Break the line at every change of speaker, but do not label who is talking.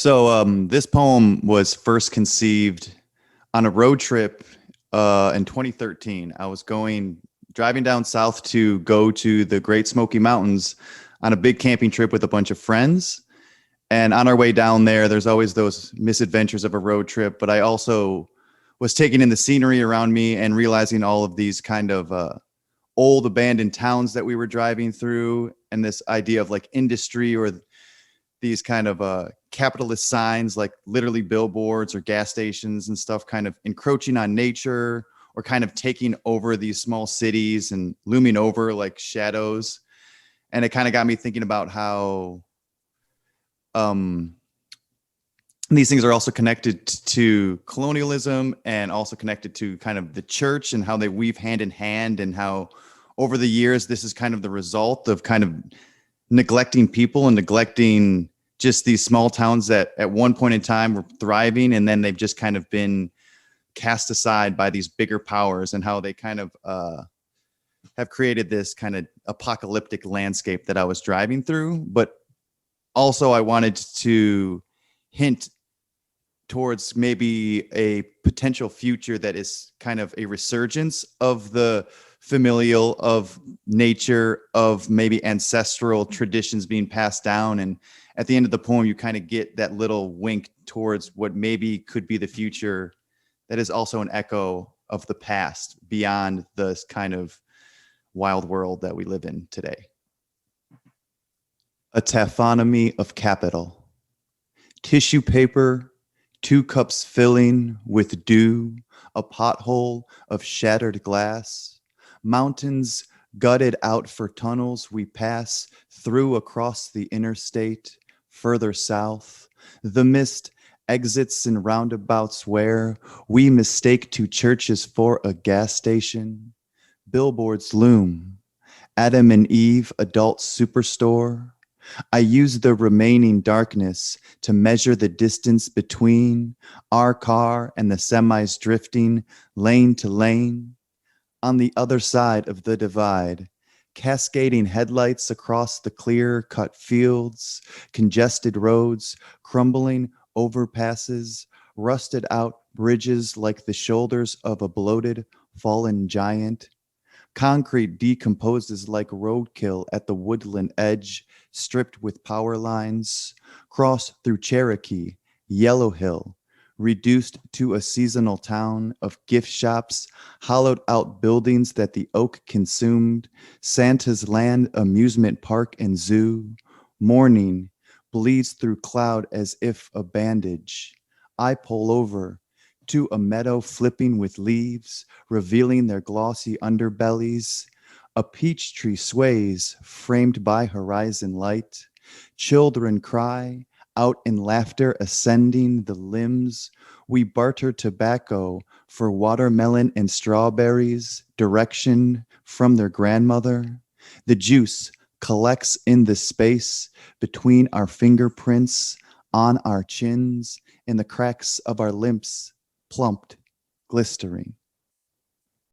This poem was first conceived on a road trip in 2013. I was driving down south to go to the Great Smoky Mountains on a big camping trip with a bunch of friends. And on our way down there, there's always those misadventures of a road trip. But I also was taking in the scenery around me and realizing all of these kind of old abandoned towns that we were driving through, and this idea of like industry or these kind of capitalist signs, like literally billboards or gas stations and stuff, kind of encroaching on nature or kind of taking over these small cities and looming over like shadows. And it kind of got me thinking about how these things are also connected to colonialism and also connected to kind of the church and how they weave hand in hand, and how over the years this is kind of the result of kind of neglecting people and neglecting just these small towns that at one point in time were thriving, and then they've just kind of been cast aside by these bigger powers, and how they kind of have created this kind of apocalyptic landscape that I was driving through. But also I wanted to hint towards maybe a potential future that is kind of a resurgence of the familial, of nature, of maybe ancestral traditions being passed down. And at the end of the poem, you kind of get that little wink towards what maybe could be the future that is also an echo of the past beyond this kind of wild world that we live in today. A taphonomy of capital. Tissue paper, 2 cups filling with dew, a pothole of shattered glass, mountains gutted out for tunnels we pass through across the interstate, further south, the mist exits and roundabouts where we mistake 2 churches for a gas station, billboards loom, Adam and Eve adult superstore. I use the remaining darkness to measure the distance between our car and the semis drifting lane to lane. On the other side of the divide, cascading headlights across the clear-cut fields, congested roads, crumbling overpasses, rusted out bridges like the shoulders of a bloated, fallen giant. Concrete decomposes like roadkill at the woodland edge, stripped with power lines, cross through Cherokee, Yellow Hill, reduced to a seasonal town of gift shops, hollowed out buildings that the oak consumed, Santa's Land amusement park and zoo. Morning bleeds through cloud as if a bandage. I pull over to a meadow flipping with leaves, revealing their glossy underbellies. A peach tree sways, framed by horizon light. Children cry, out in laughter ascending the limbs. We barter tobacco for watermelon and strawberries, direction from their grandmother. The juice collects in the space between our fingerprints, on our chins, in the cracks of our lips, plumped, glistering.